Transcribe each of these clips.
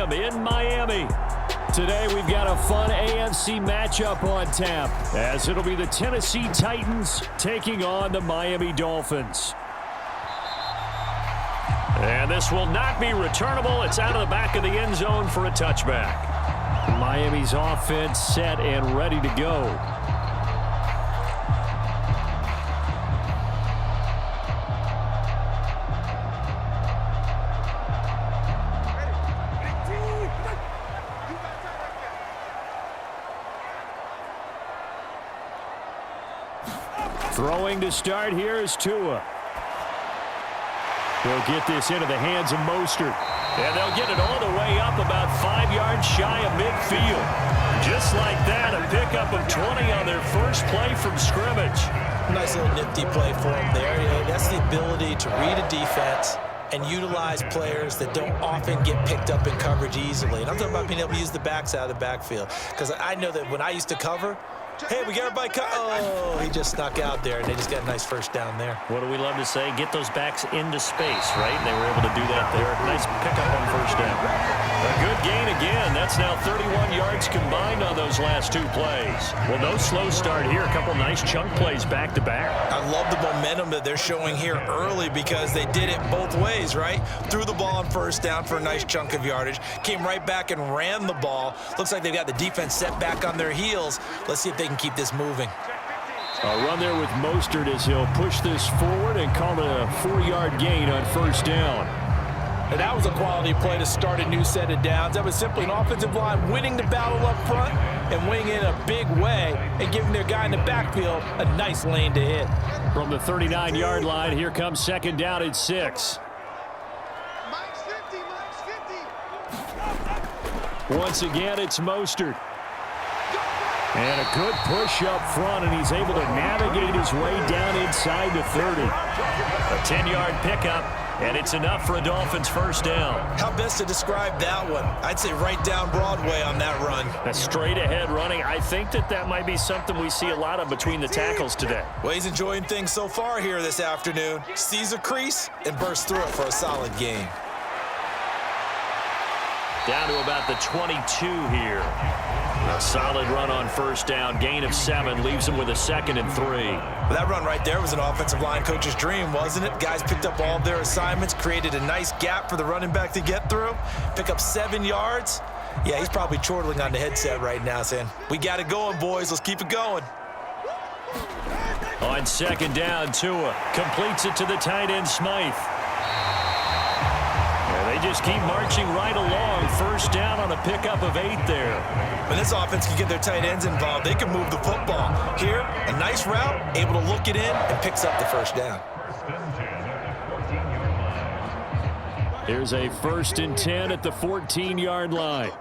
Stadium in Miami. Today we've got a fun AFC matchup on tap, as it'll be the Tennessee Titans taking on the Miami Dolphins. And this will not be returnable. It's out of the back of the end zone for a touchback. Miami's offense set and ready to go. Throwing to start here is Tua. They'll get this into the hands of Mostert. And they'll get it all the way up about 5 yards shy of midfield. Just like that, a pickup of 20 on their first play from scrimmage. Nice little nifty play for them there. That's the ability to read a defense and utilize players that don't often get picked up in coverage easily. And I'm talking about being able to use the backs out of the backfield. Because I know that when I used to cover, hey, we got everybody oh, he just snuck out there, and they just got a nice first down there. What do we love to say? Get those backs into space, right? And they were able to do that there. Nice pickup on first down. A good gain again. That's now 31 yards combined on those last 2 plays. Well, no slow start here. A couple nice chunk plays back-to-back. I love the momentum that they're showing here early because they did it both ways, right? Threw the ball on first down for a nice chunk of yardage. Came right back and ran the ball. Looks like they've got the defense set back on their heels. Let's see if they can keep this moving. A run there with Mostert as he'll push this forward and call it a 4-yard gain on first down. And that was a quality play to start a new set of downs. That was simply an offensive line winning the battle up front and winning in a big way and giving their guy in the backfield a nice lane to hit. From the 39-yard line, here comes second down at 6. Once again, it's Mostert. And a good push up front, and he's able to navigate his way down inside the 30. A 10-yard pickup, and it's enough for a Dolphins first down. How best to describe that one? I'd say right down Broadway on that run. A straight-ahead running. I think that might be something we see a lot of between the tackles today. Well, he's enjoying things so far here this afternoon. Sees a crease and bursts through it for a solid gain. Down to about the 22 here. A solid run on first down. Gain of 7 leaves him with a 2nd and 3. Well, that run right there was an offensive line coach's dream, wasn't it? Guys picked up all of their assignments, created a nice gap for the running back to get through, pick up 7 yards. Yeah, he's probably chortling on the headset right now saying, we got it going, boys. Let's keep it going. On second down, Tua completes it to the tight end, Smythe. They just keep marching right along. First down on a pickup of 8 there. When this offense can get their tight ends involved, they can move the football. Here, a nice route, able to look it in, and picks up the first down. Here's a 1st and 10 at the 14-yard line.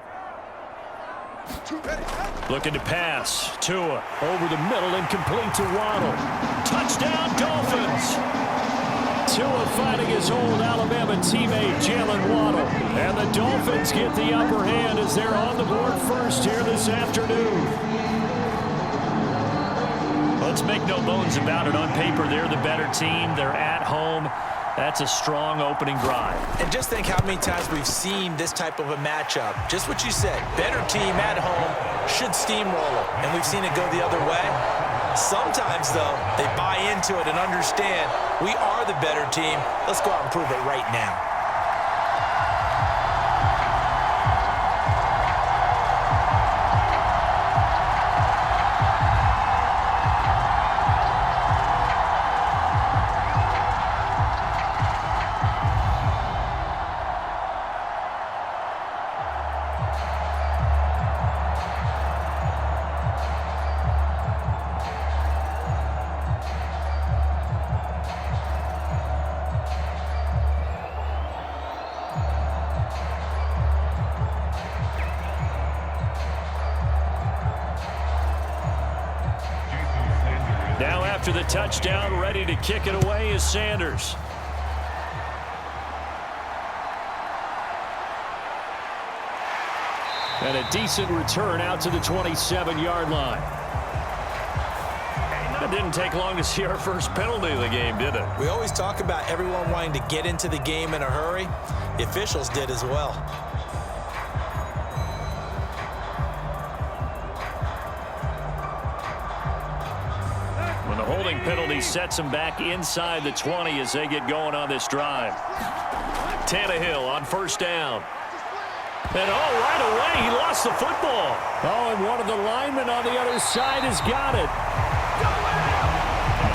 Looking to pass. Tua over the middle and complete to Waddle. Touchdown, Dolphins! Tua fighting his old Alabama teammate, Jalen Waddle. And the Dolphins get the upper hand as they're on the board first here this afternoon. Let's make no bones about it. On paper, they're the better team. They're at home. That's a strong opening drive. And just think how many times we've seen this type of a matchup. Just what you said. Better team at home should steamroll it. And we've seen it go the other way. Sometimes, though, they buy into it and understand we are the better team. Let's go out and prove it right now. Now after the touchdown, ready to kick it away is Sanders. And a decent return out to the 27-yard line. It didn't take long to see our first penalty of the game, did it? We always talk about everyone wanting to get into the game in a hurry. The officials did as well. holding penalty sets them back inside the 20 as they get going on this drive. Tannehill on first down. And right away, he lost the football. And one of the linemen on the other side has got it.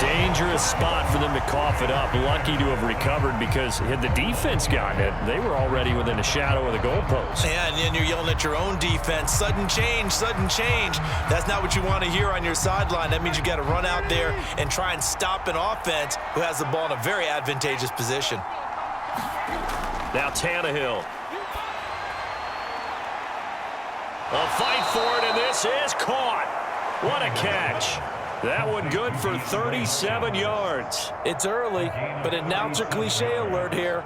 Dangerous spot for them to cough it up. Lucky to have recovered, because had the defense gotten it, they were already within a shadow of the goalpost. Yeah, and then you're yelling at your own defense. Sudden change, sudden change. That's not what you want to hear on your sideline. That means you got to run out there and try and stop an offense who has the ball in a very advantageous position. Now Tannehill. A fight for it, and this is caught. What a catch. That one good for 37 yards. It's early, but announcer cliche alert here.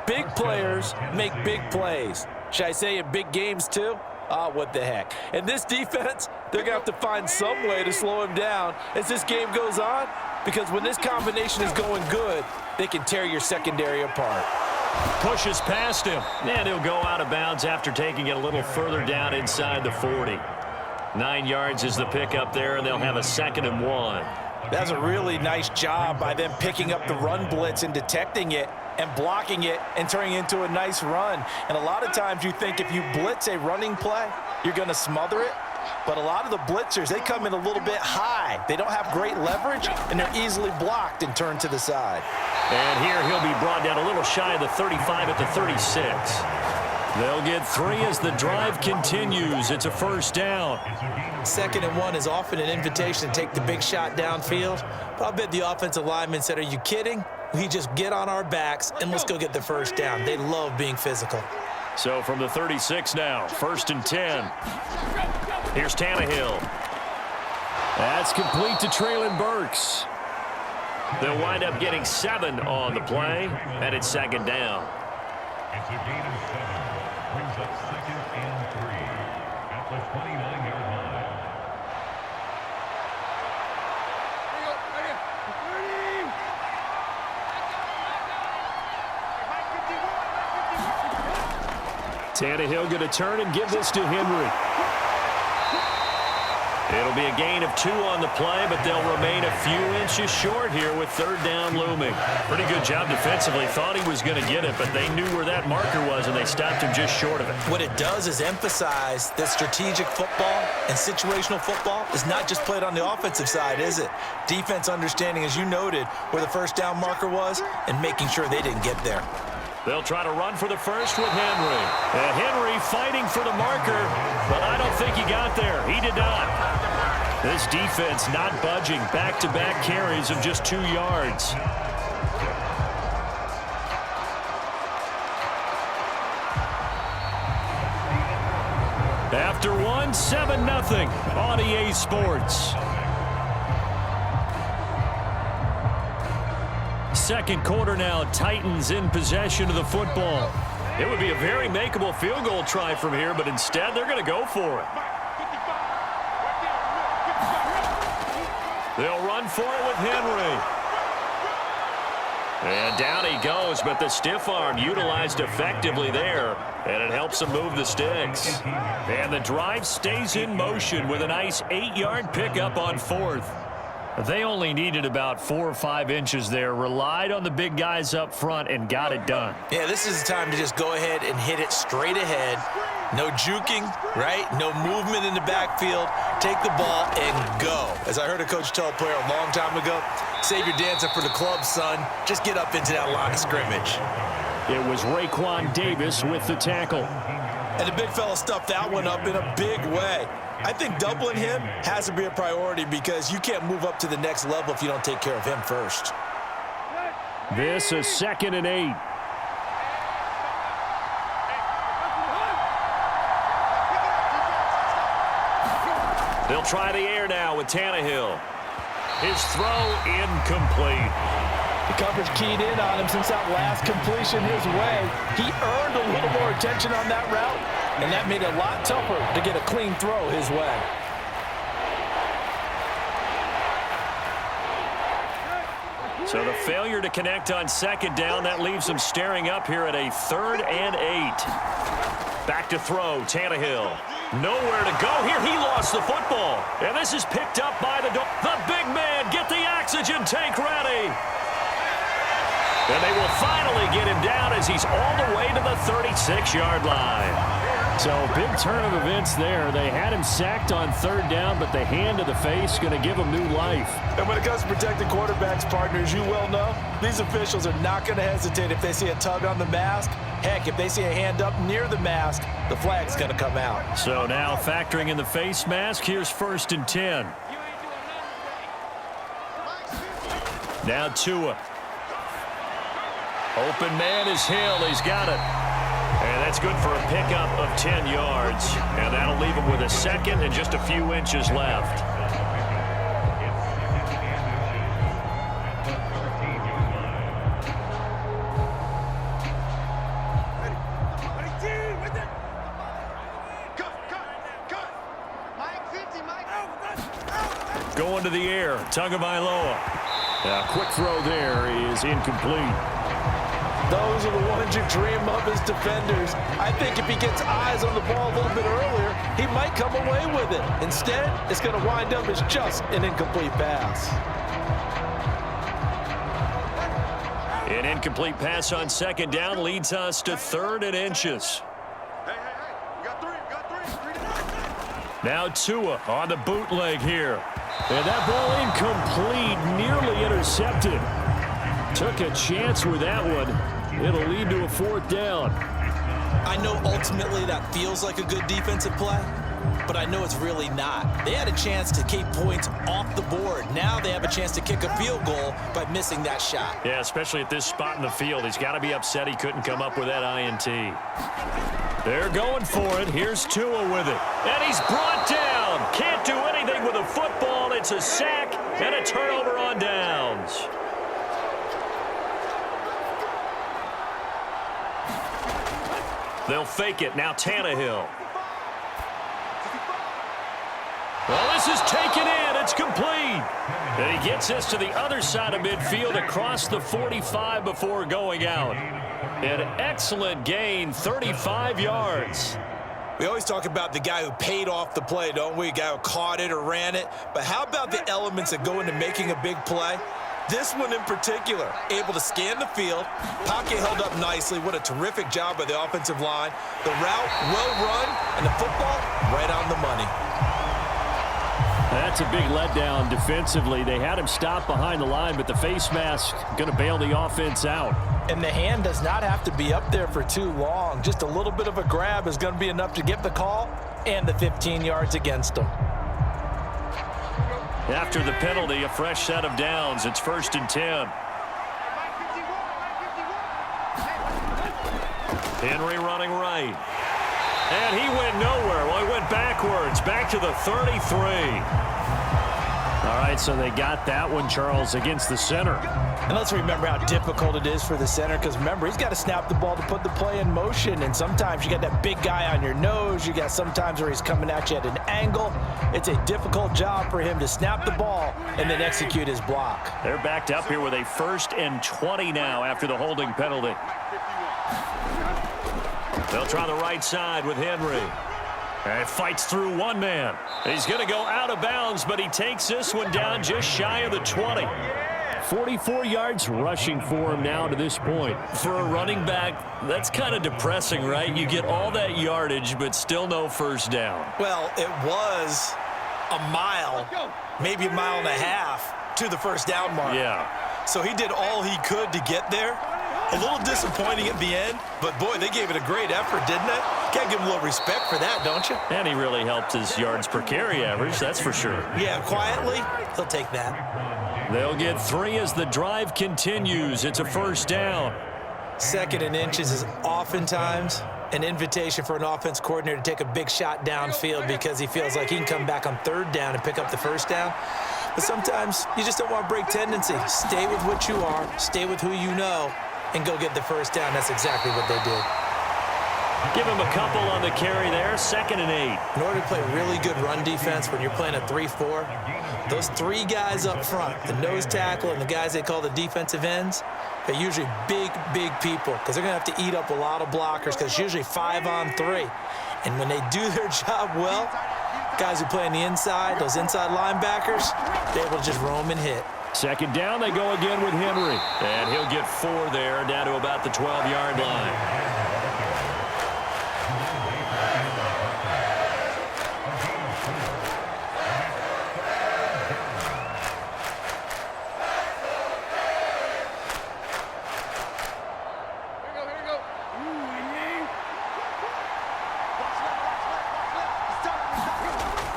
Big players make big plays. Should I say in big games too? What the heck. And this defense, they're going to have to find some way to slow him down as this game goes on, because when this combination is going good, they can tear your secondary apart. Pushes past him, and he'll go out of bounds after taking it a little further down inside the 40. 9 yards is the pickup there, and they'll have a 2nd and 1. That's a really nice job by them picking up the run blitz and detecting it and blocking it and turning it into a nice run. And a lot of times you think if you blitz a running play, you're going to smother it. But a lot of the blitzers, they come in a little bit high. They don't have great leverage, and they're easily blocked and turned to the side. And here he'll be brought down a little shy of the 35 at the 36. They'll get 3 as the drive continues. It's a first down. 2nd and 1 is often an invitation to take the big shot downfield. But I'll bet the offensive lineman said, are you kidding? We just get on our backs and let's go get the first down. They love being physical. So from the 36 now, 1st and 10. Here's Tannehill. That's complete to Traylon Burks. They'll wind up getting 7 on the play, and it's 2nd down. It's a gain of 7. Brings up 2nd and 3 at the 29-yard line. Tannehill going to turn and give this to Henry. It'll be a gain of 2 on the play, but they'll remain a few inches short here with 3rd down looming. Pretty good job defensively. Thought he was going to get it, but they knew where that marker was, and they stopped him just short of it. What it does is emphasize that strategic football and situational football is not just played on the offensive side, is it? Defense understanding, as you noted, where the 1st down marker was and making sure they didn't get there. They'll try to run for the first with Henry. And Henry fighting for the marker, but I don't think he got there. He did not. This defense not budging. Back-to-back carries of just 2 yards. After one, 7-0 on EA Sports. 2nd quarter now, Titans in possession of the football. It would be a very makeable field goal try from here, but instead they're going to go for it. They'll run for it with Henry. And down he goes, but the stiff arm utilized effectively there, and it helps him move the sticks. And the drive stays in motion with a nice 8-yard pickup on 4th. They only needed about 4 or 5 inches there, relied on the big guys up front, and got it done. Yeah, this is the time to just go ahead and hit it straight ahead. No juking, right? No movement in the backfield. Take the ball and go. As I heard a coach tell a player a long time ago, save your dancing for the club, son. Just get up into that line of scrimmage. It was Raekwon Davis with the tackle. And the big fella stuffed that one up in a big way. I think doubling him has to be a priority because you can't move up to the next level if you don't take care of him first. This is 2nd and 8. They'll try the air now with Tannehill. His throw incomplete. The coverage keyed in on him since that last completion his way. He earned a little more attention on that route, and that made it a lot tougher to get a clean throw his way. So the failure to connect on 2nd down, that leaves them staring up here at a 3rd and 8. Back to throw, Tannehill. Nowhere to go here. He lost the football. And this is picked up by the big man. Get the axe oxygen tank ready. And they will finally get him down as he's all the way to the 36-yard line. So big turn of events there. They had him sacked on third down, but the hand to the face going to give him new life. And when it comes to protecting quarterbacks, partners, you well know, these officials are not going to hesitate if they see a tug on the mask. Heck, if they see a hand up near the mask, the flag's going to come out. So now factoring in the face mask, here's 1st and 10. Now Tua. Open man is Hill. He's got it. And that's good for a pickup of 10 yards. And that'll leave him with a second and just a few inches left. Going to the air, Tagovailoa. A quick throw there is incomplete. Those are the ones you dream of as defenders. I think if he gets eyes on the ball a little bit earlier, he might come away with it. Instead, it's going to wind up as just an incomplete pass. An incomplete pass on 2nd down leads us to 3rd and inches. You got three. Now Tua on the bootleg here. And that ball incomplete, nearly intercepted. Took a chance with that one. It'll lead to a 4th down. I know ultimately that feels like a good defensive play, but I know it's really not. They had a chance to keep points off the board. Now they have a chance to kick a field goal by missing that shot. Yeah, especially at this spot in the field. He's got to be upset he couldn't come up with that INT. They're going for it. Here's Tua with it. And he's brought down. Can't do anything with a football. It's a sack and a turnover on downs. They'll fake it. Now Tannehill. Well, this is taken in. It's complete. And he gets us to the other side of midfield across the 45 before going out. An excellent gain, 35 yards. We always talk about the guy who paid off the play, don't we? A guy who caught it or ran it. But how about the elements that go into making a big play? This one in particular, able to scan the field. Pocket held up nicely. What a terrific job by the offensive line. The route, well run, and the football right on the money. That's a big letdown defensively. They had him stop behind the line, but the face mask going to bail the offense out. And the hand does not have to be up there for too long. Just a little bit of a grab is going to be enough to get the call and the 15 yards against them. After the penalty, a fresh set of downs. It's 1st and 10. Henry running right. And he went nowhere. Well, he went backwards, back to the 33. All right, so they got that one, Charles, against the center. And let's remember how difficult it is for the center, because remember, he's got to snap the ball to put the play in motion, and sometimes you got that big guy on your nose. You got sometimes where he's coming at you at an angle. It's a difficult job for him to snap the ball and then execute his block. They're backed up here with a 1st and 20 now after the holding penalty. They'll try the right side with Henry. And fights through one man. He's going to go out of bounds, but he takes this one down just shy of the 20. 44 yards rushing for him now to this point. For a running back, that's kind of depressing, right? You get all that yardage, but still no 1st down. Well, it was a mile, maybe a mile and a half to the 1st down mark. Yeah. So he did all he could to get there. A little disappointing at the end, but boy, they gave it a great effort, didn't they? Got to give him a little respect for that, don't you? And he really helped his yards per carry average, that's for sure. Yeah, quietly, he'll take that. They'll get 3 as the drive continues. It's a 1st down. 2nd and inches is oftentimes an invitation for an offense coordinator to take a big shot downfield because he feels like he can come back on 3rd down and pick up the 1st down. But sometimes you just don't want to break tendency. Stay with what you are, stay with who you know, and go get the 1st down. That's exactly what they did. Give him a couple on the carry there, 2nd and 8. In order to play really good run defense when you're playing a 3-4, those 3 guys up front, the nose tackle and the guys they call the defensive ends, they're usually big people because they're going to have to eat up a lot of blockers because it's usually 5-on-3. And when they do their job well, guys who play on the inside, those inside linebackers, they're able to just roam and hit. Second down, they go again with Henry. And he'll get 4 there, down to about the 12-yard line.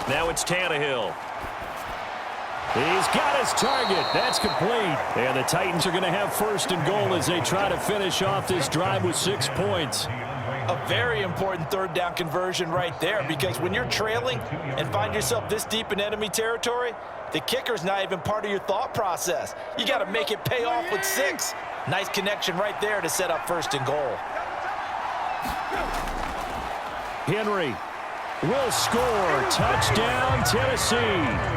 Now it's Tannehill. He's got his target. That's complete. And the Titans are going to have first and goal as they try to finish off this drive with 6 points. A very important third down conversion right there, because when you're trailing and find yourself this deep in enemy territory, the kicker's not even part of your thought process. You got to make it pay off with 6. Nice connection right there to set up first and goal. Henry will score. Touchdown, Tennessee.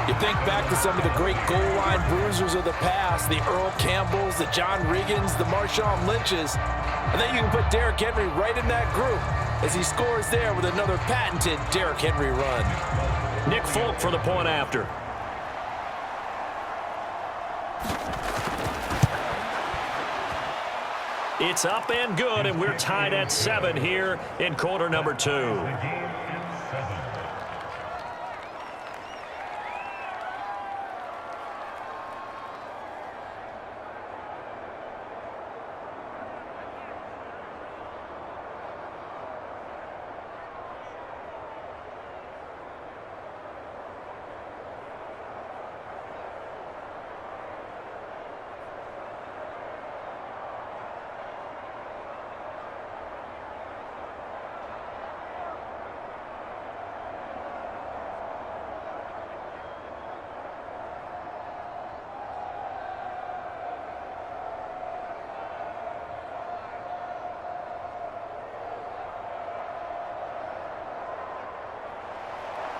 You think back to some of the great goal line bruisers of the past, the Earl Campbells, the John Riggins, the Marshawn Lynches. And then you can put Derrick Henry right in that group as he scores there with another patented Derrick Henry run. Nick Folk for the point after. It's up and good, and we're tied at 7 here in quarter number 2.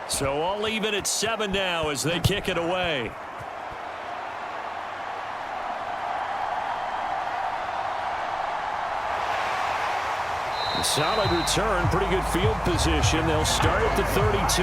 So all even at 7 now as they kick it away. Solid return, pretty good field position. They'll start at the 32.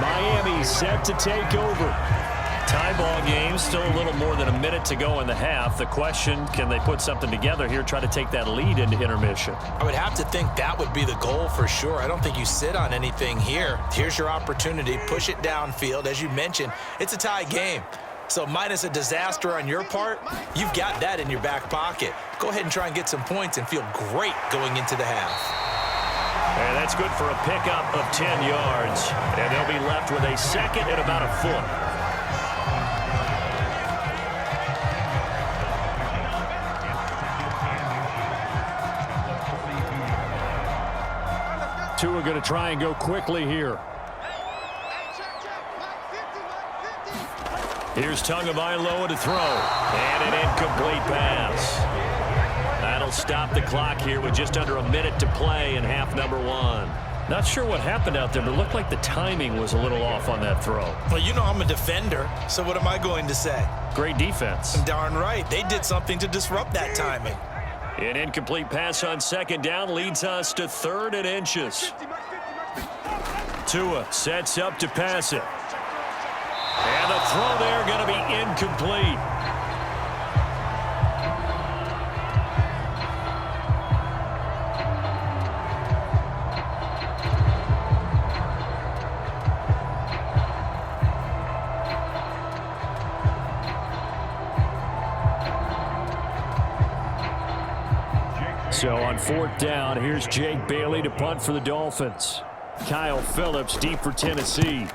Miami set to take over. Tie ball game, still a little more than a minute to go in the half. The question, can they put something together here, try to take that lead into intermission? I would have to think that would be the goal for sure. I don't think you sit on anything here. Here's your opportunity. Push it downfield. As you mentioned, it's a tie game. So minus a disaster on your part, you've got that in your back pocket. Go ahead and try and get some points and feel great going into the half. And that's good for a pickup of 10 yards. And they'll be left with a second and about a foot. Two are going to try and go quickly here. Here's Tagovailoa to throw. And an incomplete pass. That'll stop the clock here with just under a minute to play in half number 1. Not sure what happened out there, but it looked like the timing was a little off on that throw. Well, you know I'm a defender, so what am I going to say? Great defense. Darn right. They did something to disrupt that timing. An incomplete pass on second down leads us to 3rd and inches. Tua sets up to pass it. And the throw there going to be incomplete. So on 4th down, here's Jake Bailey to punt for the Dolphins. Kyle Phillips deep for Tennessee.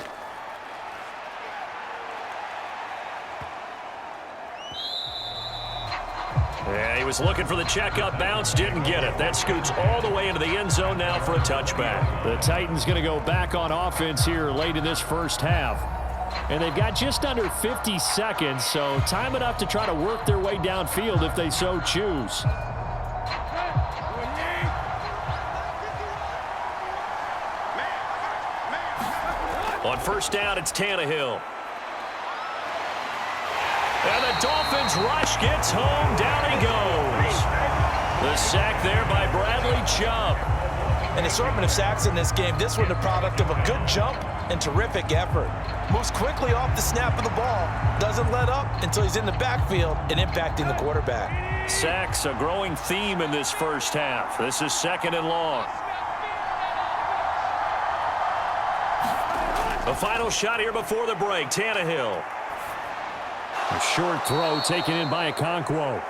Yeah, he was looking for the checkup bounce, didn't get it. That scoots all the way into the end zone now for a touchback. The Titans going to go back on offense here late in this first half. And they've got just under 50 seconds, so time enough to try to work their way downfield if they so choose. On 1st down, it's Tannehill. And the Dolphins rush gets home. Down he goes. The sack there by Bradley Chubb. An assortment of sacks in this game. This one the product of a good jump and terrific effort. Moves quickly off the snap of the ball. Doesn't let up until he's in the backfield and impacting the quarterback. Sacks, a growing theme in this first half. This is 2nd and long. The final shot here before the break. Tannehill. A short throw taken in by Okonkwo.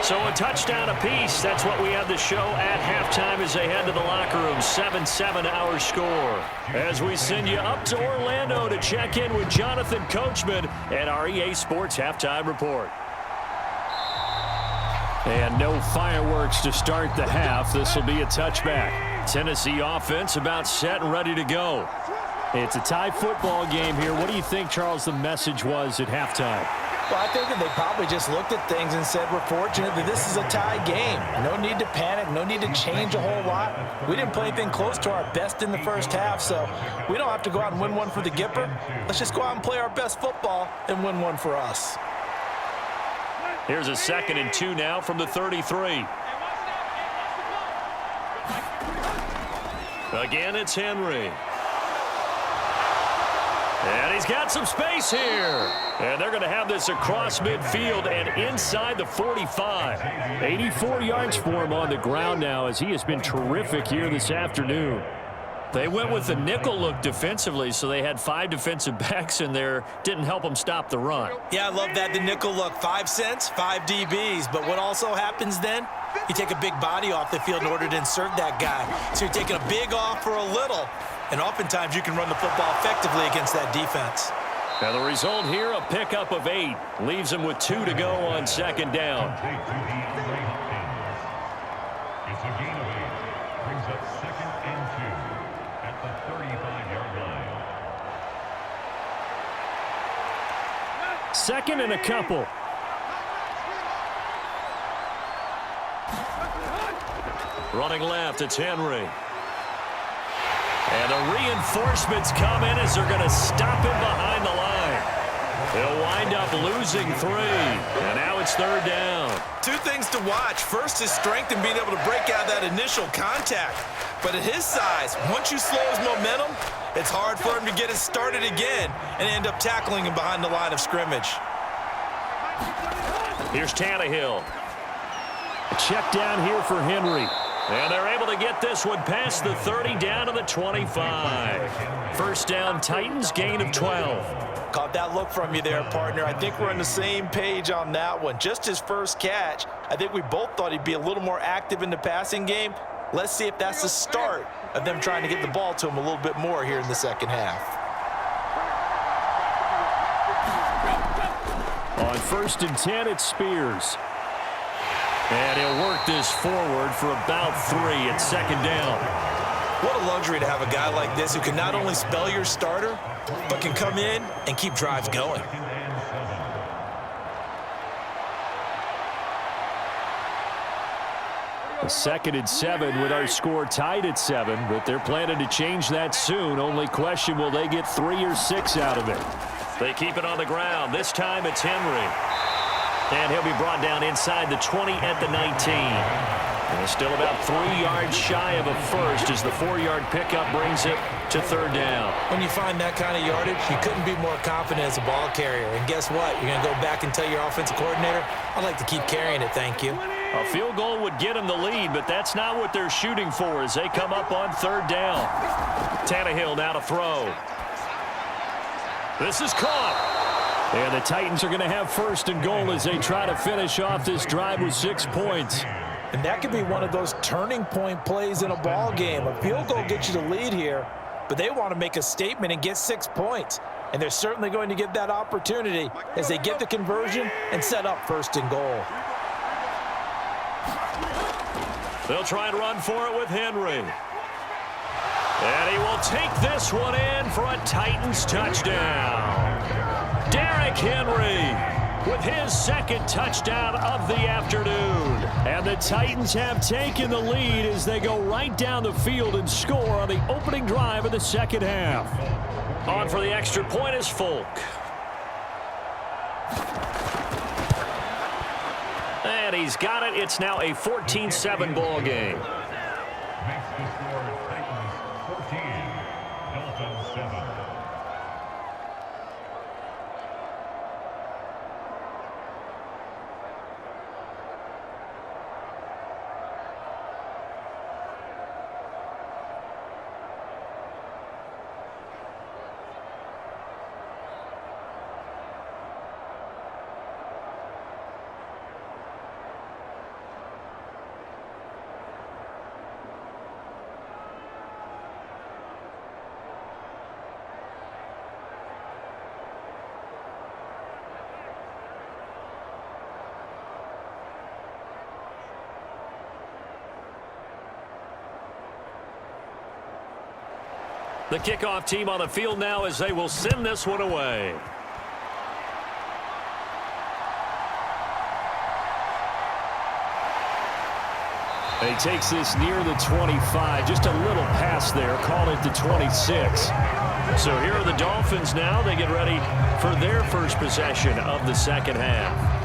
So a touchdown apiece. That's what we have to show at halftime as they head to the locker room. 7-7 our score. As we send you up to Orlando to check in with Jonathan Coachman and our EA Sports Halftime Report. And no fireworks to start the half. This will be a touchback. Tennessee offense about set and ready to go. It's a tie football game here. What do you think, Charles, the message was at halftime? Well, I think that they probably just looked at things and said, we're fortunate that this is a tie game. No need to panic. No need to change a whole lot. We didn't play anything close to our best in the first half, so we don't have to go out and win one for the Gipper. Let's just go out and play our best football and win one for us. Here's a 2nd and 2 now from the 33. Again, it's Henry. And he's got some space here. And they're going to have this across midfield and inside the 45. 84 yards for him on the ground now as he has been terrific here this afternoon. They went with the nickel look defensively, so they had 5 defensive backs in there. Didn't help them stop the run. Yeah, I love that, the nickel look. 5 cents, 5 DBs. But what also happens then? You take a big body off the field in order to insert that guy. So you're taking a big off for a little. And oftentimes you can run the football effectively against that defense. Now the result here, a pickup of 8. Leaves them with 2 to go on 2nd down. It's a gain of 8. Brings up 2nd and 2 at the 35-yard line. 2nd and a couple. Running left, it's Henry. And the reinforcements come in as they're going to stop him behind the line. They'll wind up losing 3. And now it's 3rd down. 2 things to watch. First, his strength in being able to break out that initial contact. But at his size, once you slow his momentum, it's hard for him to get it started again and end up tackling him behind the line of scrimmage. Here's Tannehill. A check down here for Henry. And they're able to get this one past the 30 down to the 25. 1st down, Titans, gain of 12. Caught that look from you there, partner. I think we're on the same page on that one. Just his first catch. I think we both thought he'd be a little more active in the passing game. Let's see if that's the start of them trying to get the ball to him a little bit more here in the second half. On 1st and 10, it's Spears. And he'll work this forward for about 3 at 2nd down. What a luxury to have a guy like this who can not only spell your starter, but can come in and keep drives going. A 2nd and 7 with our score tied at 7, but they're planning to change that soon. Only question, will they get 3 or 6 out of it? They keep it on the ground. This time it's Henry. And he'll be brought down inside the 20 at the 19. And still about 3 yards shy of a first as the 4-yard pickup brings it to 3rd down. When you find that kind of yardage, you couldn't be more confident as a ball carrier. And guess what? You're going to go back and tell your offensive coordinator, I'd like to keep carrying it, thank you. A field goal would get them the lead, but that's not what they're shooting for as they come up on 3rd down. Tannehill now to throw. This is caught. And the Titans are going to have 1st and goal as they try to finish off this drive with 6 points. And that could be one of those turning point plays in a ball game. A field goal gets you the lead here, but they want to make a statement and get 6 points. And they're certainly going to get that opportunity as they get the conversion and set up 1st and goal. They'll try and run for it with Henry. And he will take this one in for a Titans touchdown. Derrick Henry with his 2nd touchdown of the afternoon. And the Titans have taken the lead as they go right down the field and score on the opening drive of the 2nd half. On for the extra point is Folk. And he's got it. It's now a 14-7 ball game. Makes the score Titans 14, Dolphins 7. The kickoff team on the field now as they will send this one away. He takes this near the 25. Just a little pass there. Call it the 26. So here are the Dolphins now. They get ready for their first possession of the second half.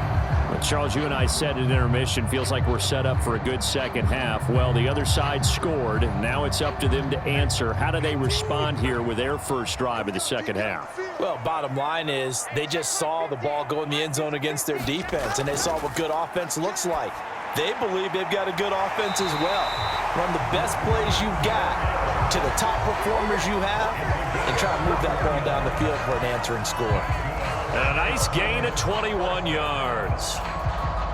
Well, Charles, you and I said at intermission, feels like we're set up for a good second half. Well, the other side scored. Now it's up to them to answer. How do they respond here with their first drive of the second half? Well, bottom line is they just saw the ball go in the end zone against their defense, and they saw what good offense looks like. They believe they've got a good offense as well. Run the best plays you've got to the top performers you have and try to move that ball down the field for an answering score. A nice gain of 21 yards.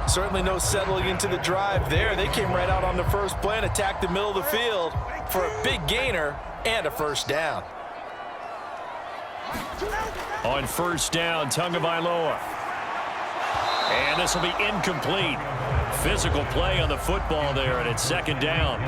Certainly no settling into the drive there. They came right out on the first play and attacked the middle of the field for a big gainer and a first down. On first down, Tagovailoa. And this will be incomplete. Physical play on the football there, and it's second down.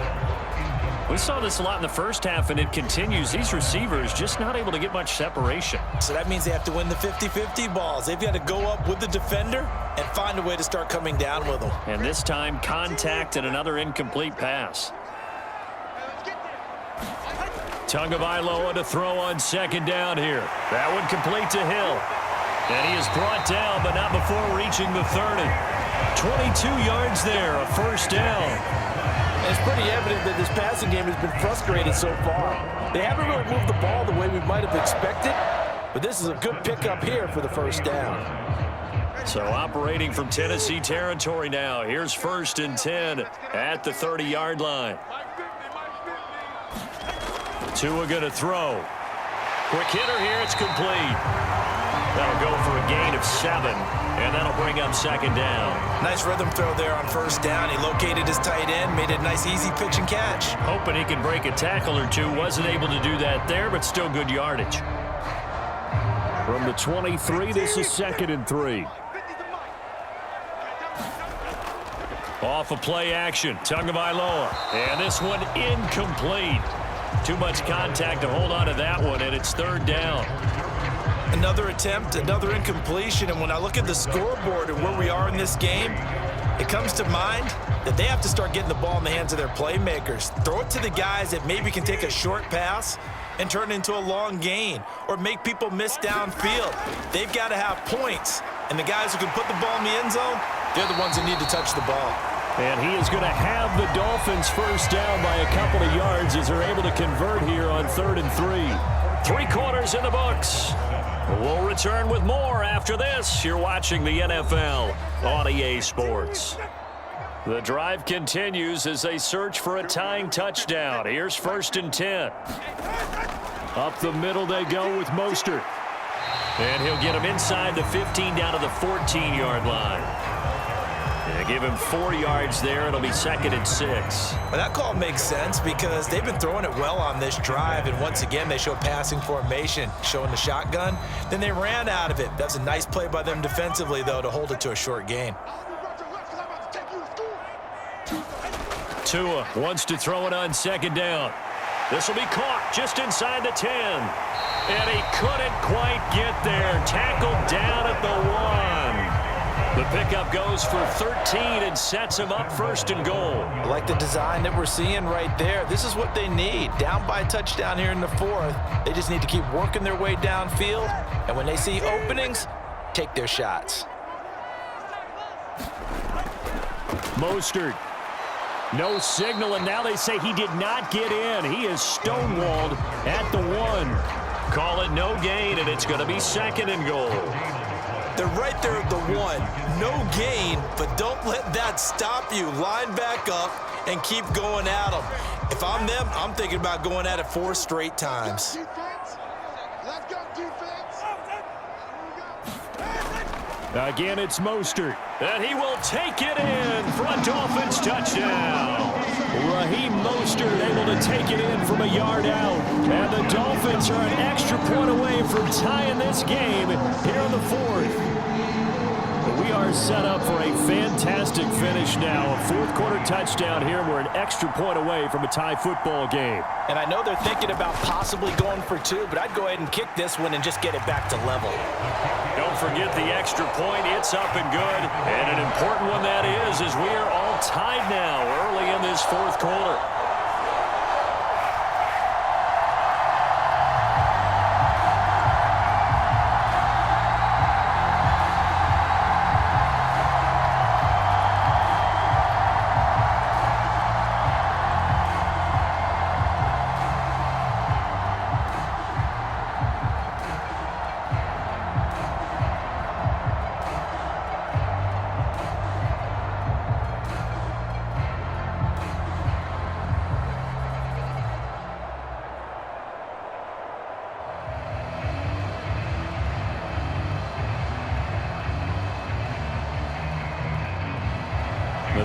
We saw this a lot in the first half, and it continues. These receivers just not able to get much separation. So that means they have to win the 50-50 balls. They've got to go up with the defender and find a way to start coming down with them. And this time, contact and another incomplete pass. Tagovailoa to throw on second down here. That one complete to Hill. And he is brought down, but not before reaching the 30. 22 yards there, a first down. And it's pretty evident that this passing game has been frustrated so far. They haven't really moved the ball the way we might have expected, but this is a good pickup here for the first down. So operating from Tennessee territory now. Here's first and 10 at the 30-yard line. Tua going to throw. Quick hitter here, it's complete. That'll go for a gain of 7, and that'll bring up second down. Nice rhythm throw there on first down. He located his tight end, made it a nice easy pitch and catch. Hoping he can break a tackle or two. Wasn't able to do that there, but still good yardage. From the 23, this is second and 3. Off of play action, Tagovailoa. And this one incomplete. Too much contact to hold on to that one, and it's third down. Another attempt, another incompletion, and when I look at the scoreboard and where we are in this game, it comes to mind that they have to start getting the ball in the hands of their playmakers. Throw it to the guys that maybe can take a short pass and turn it into a long gain or make people miss downfield. They've got to have points, and the guys who can put the ball in the end zone, they're the ones that need to touch the ball. And he is going to have the Dolphins first down by a couple of yards as they're able to convert here on 3rd and 3. 3 quarters in the books. We'll return with more after this. You're watching the NFL on EA Sports. The drive continues as they search for a tying touchdown. Here's first and 10. Up the middle they go with Mostert. And he'll get him inside the 15 down to the 14-yard line. They give him 4 yards there. It'll be second and 6. Well, that call makes sense because they've been throwing it well on this drive, and once again they show passing formation, showing the shotgun. Then they ran out of it. That's a nice play by them defensively, though, to hold it to a short gain. Tua wants to throw it on second down. This will be caught just inside the 10. And he couldn't quite get there. Tackled down at the 1. The pickup goes for 13 and sets him up first and goal. I like the design that we're seeing right there. This is what they need. Down by a touchdown here in the 4th. They just need to keep working their way downfield. And when they see openings, take their shots. Mostert. No signal, and now they say he did not get in. He is stonewalled at the 1. Call it no gain, and it's going to be 2nd and goal. They're right there at the 1. No gain, but don't let that stop you. Line back up and keep going at them. If I'm them, I'm thinking about going at it 4 straight times. Defense. Let's go, defense. Again, it's Mostert, and he will take it in for a Dolphins touchdown. Raheem Mostert able to take it in from a yard out, and the Dolphins are an extra point away from tying this game here in the 4th. We are set up for a fantastic finish now. A 4th quarter touchdown here. We're an extra point away from a tie football game. And I know they're thinking about possibly going for 2, but I'd go ahead and kick this one and just get it back to level. Don't forget the extra point. It's up and good. And an important one that is, as we are all tied now early in this 4th quarter.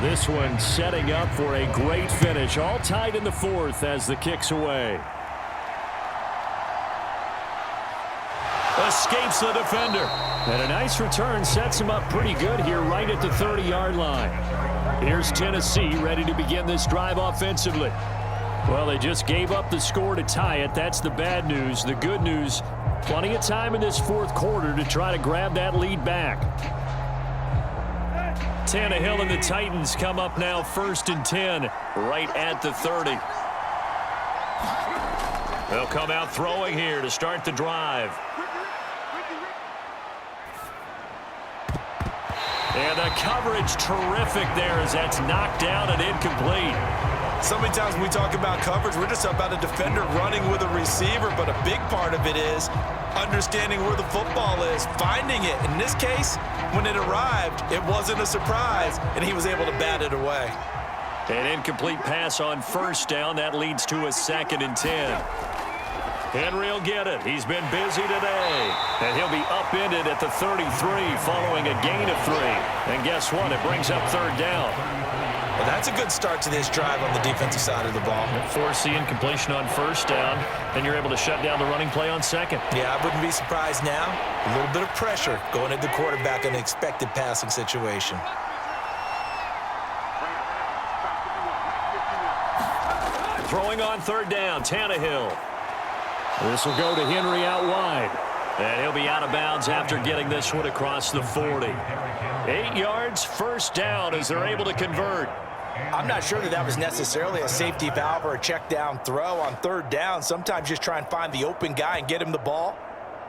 This one setting up for a great finish. All tied in the 4th as the kick's away. Escapes the defender. And a nice return sets him up pretty good here right at the 30-yard line. Here's Tennessee ready to begin this drive offensively. Well, they just gave up the score to tie it. That's the bad news. The good news, plenty of time in this 4th quarter to try to grab that lead back. Tannehill and the Titans come up now 1st and 10 right at the 30. They'll come out throwing here to start the drive. And the coverage terrific there as that's knocked down and incomplete. So many times when we talk about coverage, we're just about a defender running with a receiver, but a big part of it is understanding where the football is, finding it. In this case, when it arrived, it wasn't a surprise, and he was able to bat it away. An incomplete pass on 1st down. That leads to a 2nd and 10. Henry will get it. He's been busy today. And he'll be upended at the 33 following a gain of 3. And guess what? It brings up 3rd down. Well, that's a good start to this drive on the defensive side of the ball. Force the incompletion on 1st down, and you're able to shut down the running play on 2nd. Yeah, I wouldn't be surprised now. A little bit of pressure going at the quarterback in an expected passing situation. Throwing on 3rd down, Tannehill. This will go to Henry out wide. And he'll be out of bounds after getting this one across the 40. 8 yards, 1st down as they're able to convert. I'm not sure that was necessarily a safety valve or a check down throw on 3rd down. Sometimes just try and find the open guy and get him the ball.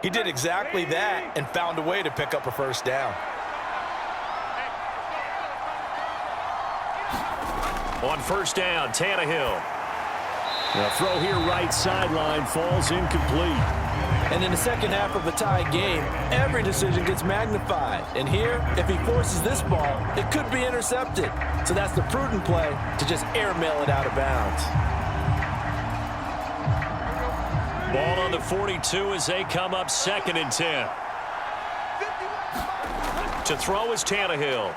He did exactly that and found a way to pick up a 1st down. On 1st down, Tannehill. The throw here right sideline falls incomplete. And in the second half of a tie game, every decision gets magnified. And here, if he forces this ball, it could be intercepted. So that's the prudent play to just airmail it out of bounds. Ball on the 42 as they come up 2nd and 10. To throw is Tannehill.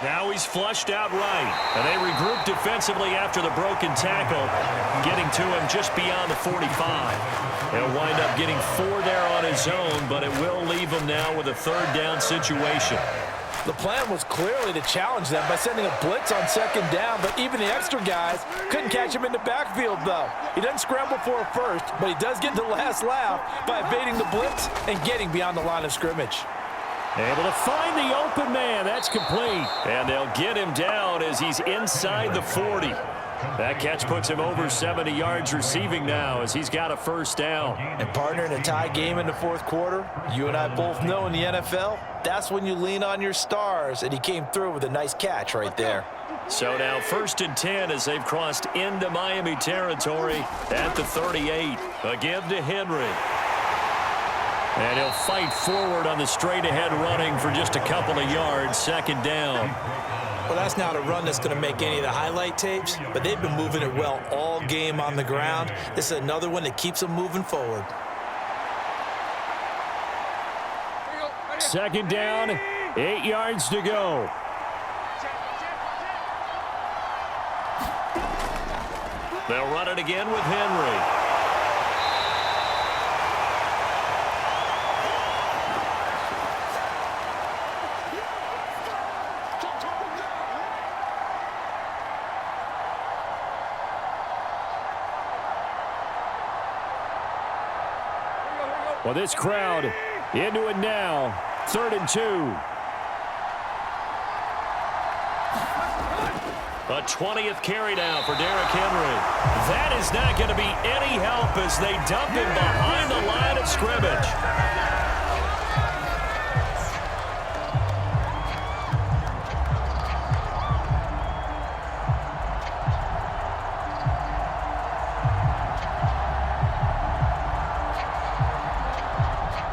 Now he's flushed out right, and they regroup defensively after the broken tackle, getting to him just beyond the 45. He'll wind up getting 4 there on his own, but it will leave him now with a 3rd down situation. The plan was clearly to challenge them by sending a blitz on 2nd down, but even the extra guys couldn't catch him in the backfield, though. He doesn't scramble for a first, but he does get the last laugh by evading the blitz and getting beyond the line of scrimmage. Able to find the open man. That's complete. And they'll get him down as he's inside the 40. That catch puts him over 70 yards receiving now as he's got a first down. And partner, in a tie game in the fourth quarter, you and I both know in the NFL, that's when you lean on your stars, and he came through with a nice catch right there. So now 1st and 10 as they've crossed into Miami territory at the 38. A give to Henry. And he'll fight forward on the straight-ahead running for just a couple of yards, 2nd down. Well, that's not a run that's going to make any of the highlight tapes, but they've been moving it well all game on the ground. This is another one that keeps them moving forward. 2nd down, 8 yards to go. They'll run it again with Henry. Well, this crowd into it now. 3rd and 2. A 20th carry now for Derrick Henry. That is not going to be any help as they dump him behind the line of scrimmage.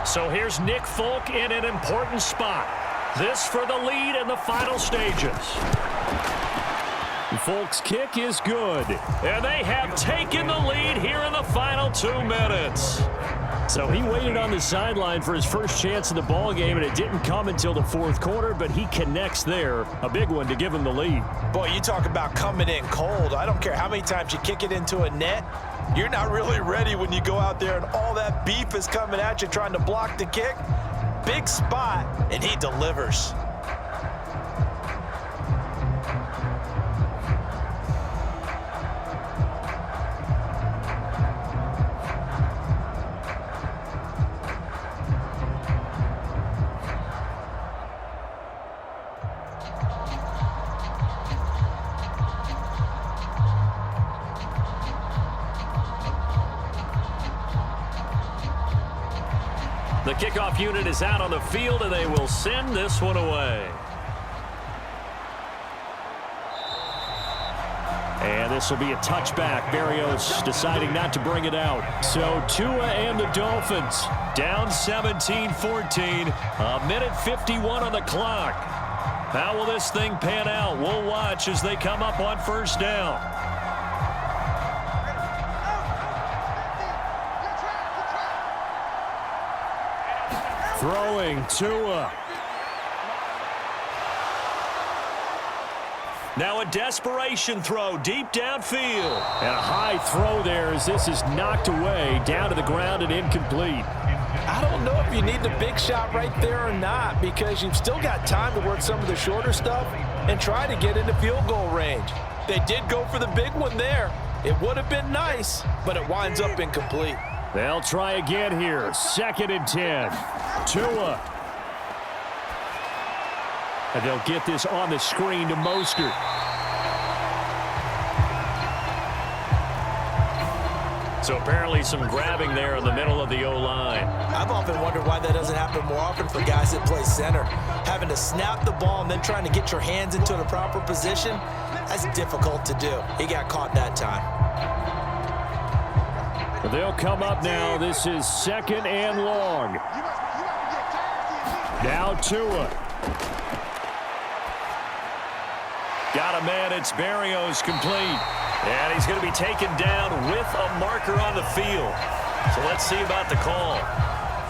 So here's Nick Folk in an important spot. This for the lead in the final stages. Folk's kick is good. And they have taken the lead here in the final 2 minutes. So he waited on the sideline for his first chance in the ball game, and it didn't come until the 4th quarter, but he connects there. A big one to give him the lead. Boy, you talk about coming in cold. I don't care how many times you kick it into a net. You're not really ready when you go out there and all that beef is coming at you trying to block the kick. Big spot, and he delivers. The kickoff unit is out on the field, and they will send this one away. And this will be a touchback. Berrios deciding not to bring it out. So Tua and the Dolphins down 17-14. A minute 51 on the clock. How will this thing pan out? We'll watch as they come up on 1st down. Throwing Tua. Now a desperation throw deep downfield. And a high throw there as this is knocked away down to the ground and incomplete. I don't know if you need the big shot right there or not, because you've still got time to work some of the shorter stuff and try to get into field goal range. They did go for the big one there. It would have been nice, but it winds up incomplete. They'll try again here. 2nd and 10. Tua. And they'll get this on the screen to Mostert. So apparently some grabbing there in the middle of the O-line. I've often wondered why that doesn't happen more often for guys that play center. Having to snap the ball and then trying to get your hands into the proper position, that's difficult to do. He got caught that time. They'll come up now. This is 2nd and long. Now Tua. Got a man. It's Berrios complete. And he's going to be taken down with a marker on the field. So let's see about the call.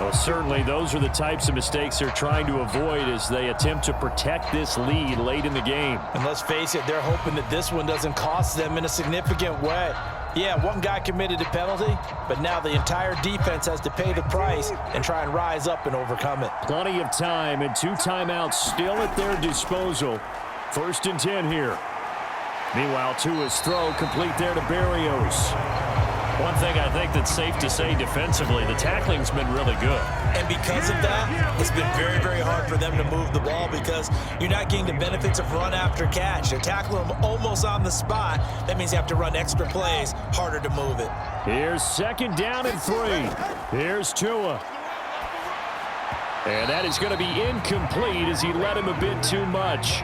Well, certainly those are the types of mistakes they're trying to avoid as they attempt to protect this lead late in the game. And let's face it, they're hoping that this one doesn't cost them in a significant way. Yeah, one guy committed a penalty, but now the entire defense has to pay the price and try and rise up and overcome it. Plenty of time and 2 timeouts still at their disposal. 1st and 10 here. Meanwhile, Tua's throw complete there to Berrios. One thing I think that's safe to say defensively, the tackling's been really good. And because of that, it's been very, very hard for them to move the ball because you're not getting the benefits of run after catch. They're tackling them almost on the spot. That means you have to run extra plays, harder to move it. Here's 2nd down and 3. Here's Tua. And that is going to be incomplete as he led him a bit too much.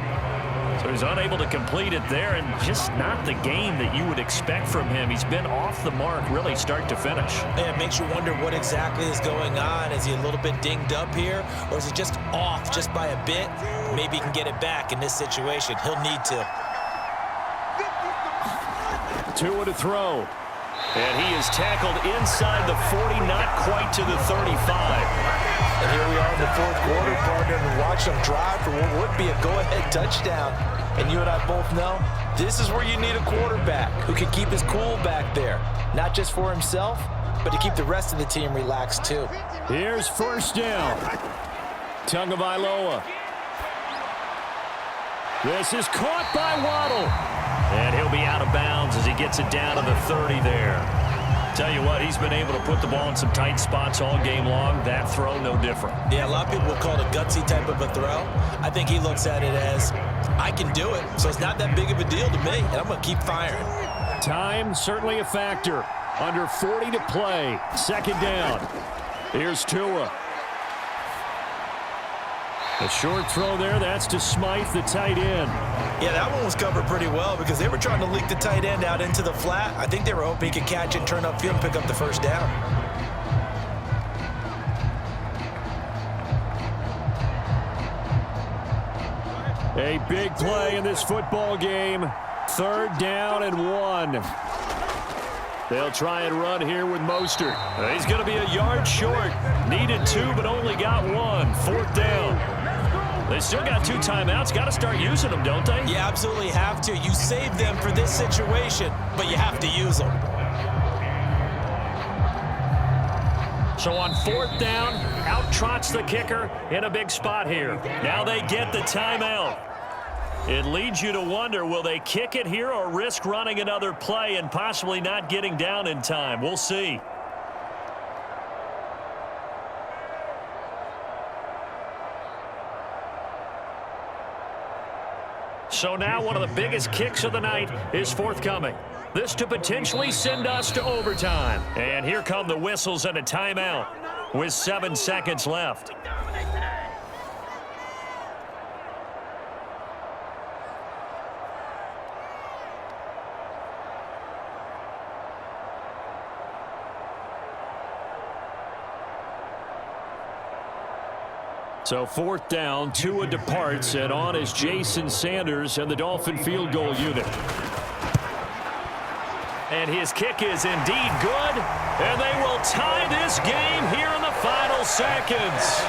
So he's unable to complete it there, and just not the game that you would expect from him. He's been off the mark really start to finish. Yeah, it makes you wonder what exactly is going on. Is he a little bit dinged up here, or is he just off just by a bit? Maybe he can get it back in this situation. He'll need to. Tua to throw. And he is tackled inside the 40, not quite to the 35. And here we are in the 4th quarter, partner, and watch them drive for what would be a go-ahead touchdown. And you and I both know this is where you need a quarterback who can keep his cool back there, not just for himself, but to keep the rest of the team relaxed too. Here's 1st down. Tagovailoa. This is caught by Waddle. And he'll be out of bounds as he gets it down to the 30 there. Tell you what, he's been able to put the ball in some tight spots all game long. That throw, no different. Yeah, a lot of people will call it a gutsy type of a throw. I think he looks at it as, I can do it, so it's not that big of a deal to me, and I'm going to keep firing. Time, certainly a factor. Under 40 to play. 2nd down. Here's Tua. A short throw there. That's to Smythe, the tight end. Yeah, that one was covered pretty well because they were trying to leak the tight end out into the flat. I think they were hoping he could catch it, turn upfield, and pick up the 1st down. A big play in this football game. 3rd down and 1. They'll try and run here with Mostert. He's going to be a yard short. Needed 2, but only got 1. 4th down. They still got 2 timeouts. Got to start using them, don't they? You absolutely have to. You save them for this situation, but you have to use them. So on 4th down, out trots the kicker in a big spot here. Now they get the timeout. It leads you to wonder, will they kick it here or risk running another play and possibly not getting down in time? We'll see. So now one of the biggest kicks of the night is forthcoming. This to potentially send us to overtime. And here come the whistles and a timeout with 7 seconds left. So 4th down, Tua departs, and on is Jason Sanders and the Dolphin field goal unit. And his kick is indeed good, and they will tie this game here in the final seconds.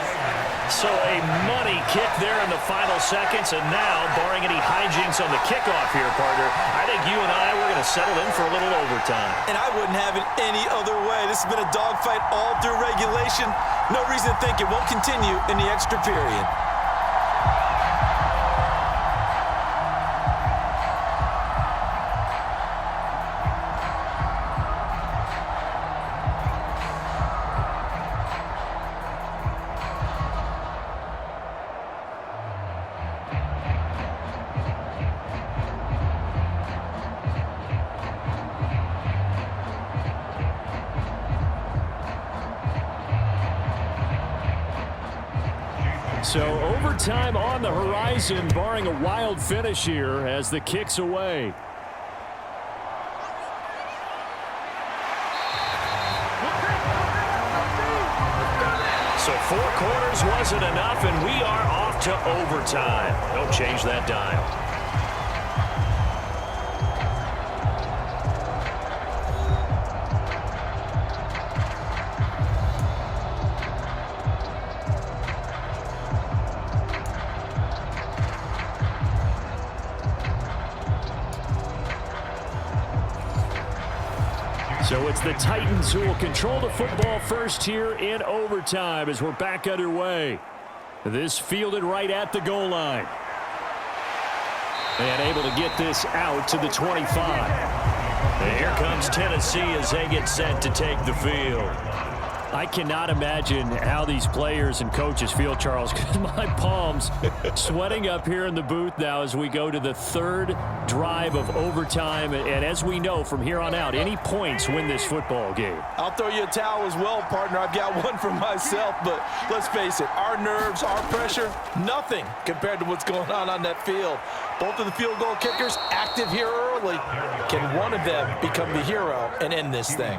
So a money kick there in the final seconds, and now, barring any hijinks on the kickoff here, partner, I think you and I, we're going to settle in for a little overtime. And I wouldn't have it any other way. This has been a dogfight all through regulation. No reason to think it won't continue in the extra period. So overtime on the horizon, barring a wild finish here as the kick's away. So 4 quarters wasn't enough, and we are off to overtime. Don't change that dial. So it's the Titans who will control the football first here in overtime as we're back underway. This fielded right at the goal line. And able to get this out to the 25. And here comes Tennessee as they get set to take the field. I cannot imagine how these players and coaches feel, Charles, because my palms sweating up here in the booth now as we go to the third drive of overtime. And as we know from here on out, any points win this football game. I'll throw you a towel as well, partner. I've got one for myself, but let's face it, our nerves, our pressure, nothing compared to what's going on that field. Both of the field goal kickers active here early. Can one of them become the hero and end this thing?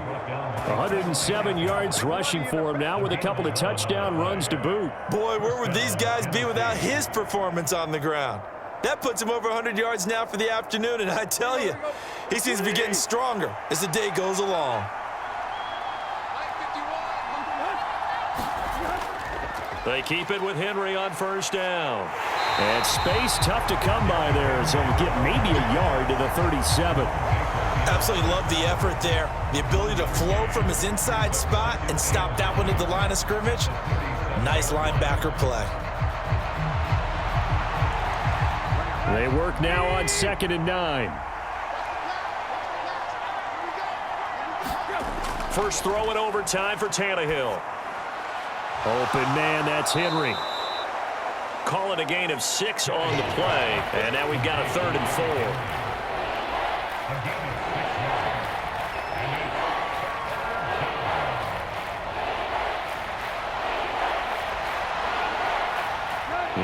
107 yards rushing for him now with a couple of touchdown runs to boot. Boy, where would these guys be without his performance on the ground? That puts him over 100 yards now for the afternoon, and I tell you, he seems to be getting stronger as the day goes along. They keep it with Henry on first down. And space tough to come by there, so he'll get maybe a yard to the 37. Absolutely love the effort there. The ability to flow from his inside spot and stop that one at the line of scrimmage. Nice linebacker play. They work now on 2nd and 9. First throw in overtime for Tannehill. Open man, that's Henry. Call it a gain of 6 on the play. And now we've got a 3rd and 4.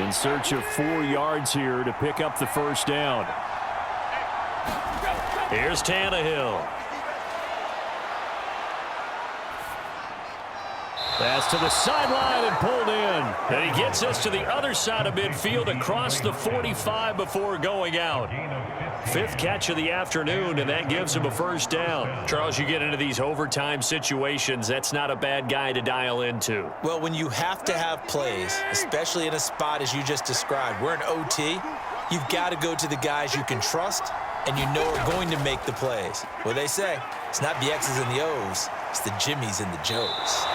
In search of 4 yards here to pick up the first down. Here's Tannehill. Pass to the sideline and pulled in. And he gets us to the other side of midfield across the 45 before going out. 5th catch of the afternoon, and that gives him a first down. Charles, you get into these overtime situations, that's not a bad guy to dial into. Well, when you have to have plays, especially in a spot as you just described, we're in OT, you've got to go to the guys you can trust and you know are going to make the plays. Well, they say it's not the X's and the O's, it's the Jimmies and the Joes.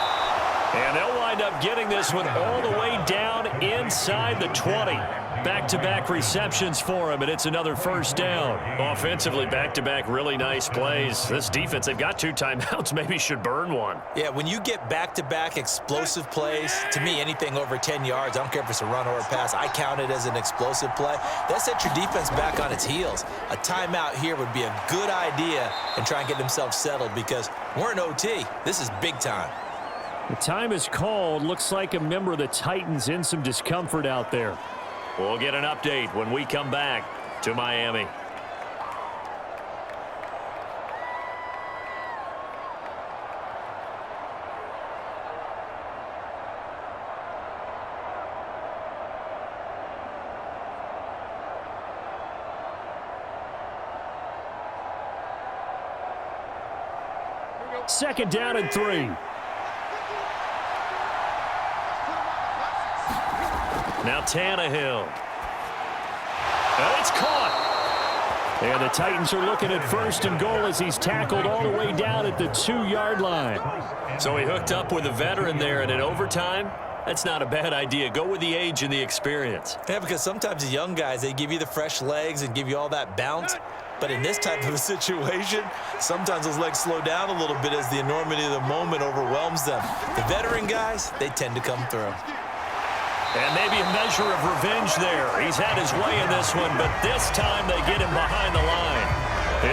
And they'll wind up getting this one all the way down inside the 20. Back-to-back receptions for him, and it's another first down. Offensively, back-to-back really nice plays. This defense, they've got 2 timeouts, maybe should burn one. Yeah, when you get back-to-back explosive plays, to me, anything over 10 yards, I don't care if it's a run or a pass, I count it as an explosive play. That sets your defense back on its heels. A timeout here would be a good idea and try and get themselves settled because we're in OT. This is big time. The time is called. Looks like a member of the Titans in some discomfort out there. We'll get an update when we come back to Miami. Second down and 3. Now Tannehill. And it's caught. And the Titans are looking at 1st and goal as he's tackled all the way down at the 2-yard line. So he hooked up with a veteran there, and in overtime, that's not a bad idea. Go with the age and the experience. Yeah, because sometimes the young guys, they give you the fresh legs and give you all that bounce. But in this type of a situation, sometimes those legs slow down a little bit as the enormity of the moment overwhelms them. The veteran guys, they tend to come through. And maybe a measure of revenge there. He's had his way in this one, but this time they get him behind the line.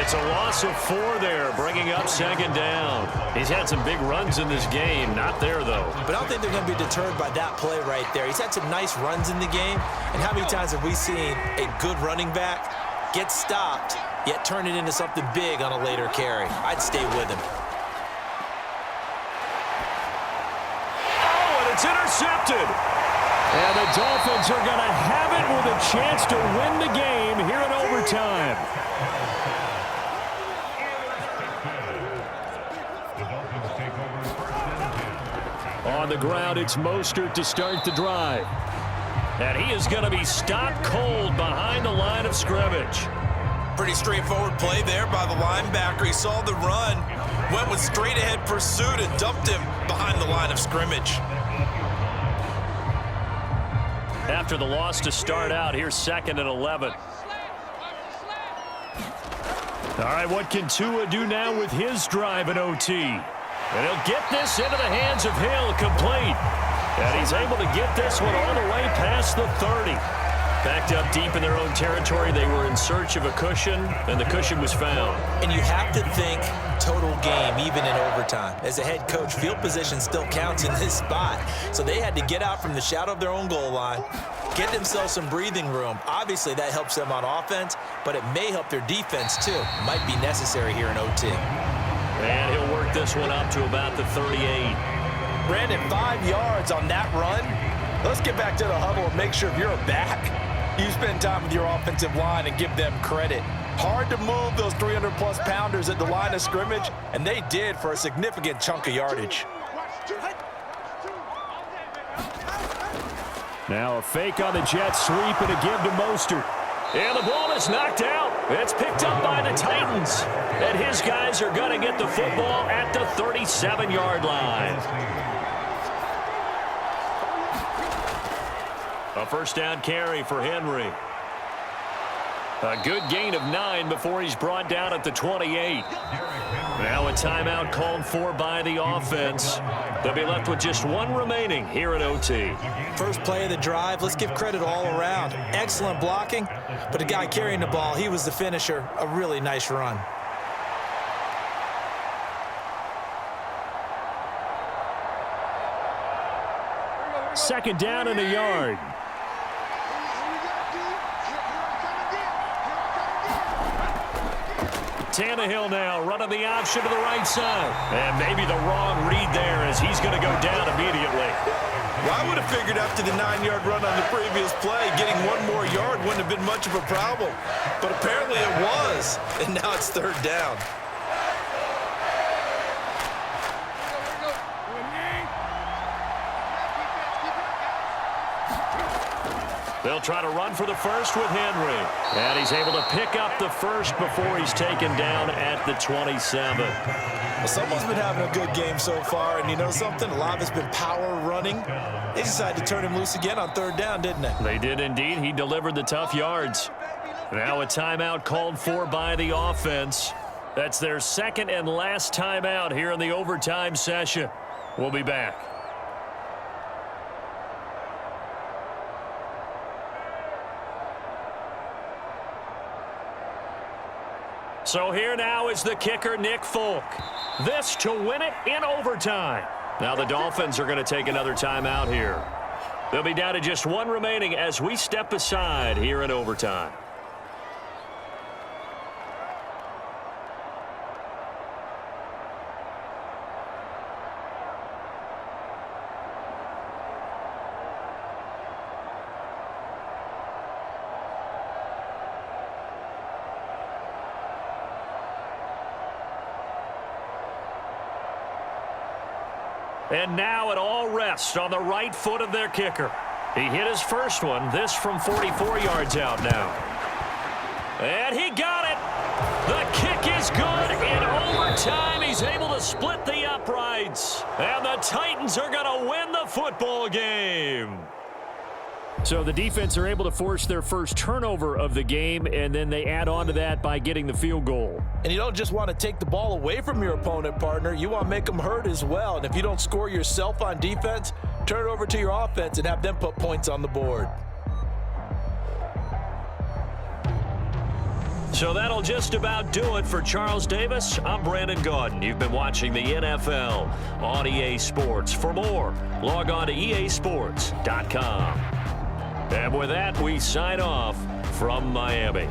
It's a loss of 4 there, bringing up 2nd down. He's had some big runs in this game. Not there, though. But I don't think they're going to be deterred by that play right there. He's had some nice runs in the game. And how many times have we seen a good running back get stopped, yet turn it into something big on a later carry? I'd stay with him. Oh, and it's intercepted. And the Dolphins are going to have it with a chance to win the game here in overtime. On the ground, it's Mostert to start the drive. And he is going to be stopped cold behind the line of scrimmage. Pretty straightforward play there by the linebacker. He saw the run, went with straight-ahead pursuit, and dumped him behind the line of scrimmage. After the loss to start out, here's 2nd and 11. All right, what can Tua do now with his drive in OT? And he'll get this into the hands of Hill, complete. And he's able to get this one all the way past the 30. Backed up deep in their own territory, they were in search of a cushion, and the cushion was found. And you have to think total game, even in overtime. As a head coach, field position still counts in this spot. So they had to get out from the shadow of their own goal line, get themselves some breathing room. Obviously, that helps them on offense, but it may help their defense, too. Might be necessary here in OT. And he'll work this one up to about the 38. Brandon, 5 yards on that run. Let's get back to the huddle and make sure if you're a back, you spend time with your offensive line and give them credit. Hard to move those 300-plus pounders at the line of scrimmage, and they did for a significant chunk of yardage. Now a fake on the jet sweep and a give to Mostert. And the ball is knocked out. It's picked up by the Titans. And his guys are going to get the football at the 37-yard line. A first down carry for Henry. A good gain of 9 before he's brought down at the 28. Now a timeout called for by the offense. They'll be left with just one remaining here at OT. First play of the drive, let's give credit all around. Excellent blocking, but the guy carrying the ball, he was the finisher. A really nice run. Second down and a yard. Tannehill now running the option to the right side. And maybe the wrong read there as he's going to go down immediately. Well, I would have figured after the 9-yard run on the previous play, getting one more yard wouldn't have been much of a problem. But apparently it was, and now it's third down. They'll try to run for the first with Henry. And he's able to pick up the first before he's taken down at the 27. Well, someone's been having a good game so far, and you know something? A lot of it's been power running. They decided to turn him loose again on third down, didn't they? They did indeed. He delivered the tough yards. Now a timeout called for by the offense. That's their second and last timeout here in the overtime session. We'll be back. So here now is the kicker, Nick Folk. This to win it in overtime. Now the Dolphins are going to take another timeout here. They'll be down to just one remaining as we step aside here in overtime. And now it all rests on the right foot of their kicker. He hit his first one, this from 44 yards out now. And he got it. The kick is good. In overtime, he's able to split the uprights. And the Titans are going to win the football game. So the defense are able to force their first turnover of the game, and then they add on to that by getting the field goal. And you don't just want to take the ball away from your opponent, partner. You want to make them hurt as well. And if you don't score yourself on defense, turn it over to your offense and have them put points on the board. So that'll just about do it for Charles Davis. I'm Brandon Gaudin. You've been watching the NFL on EA Sports. For more, log on to easports.com. And with that, we sign off from Miami.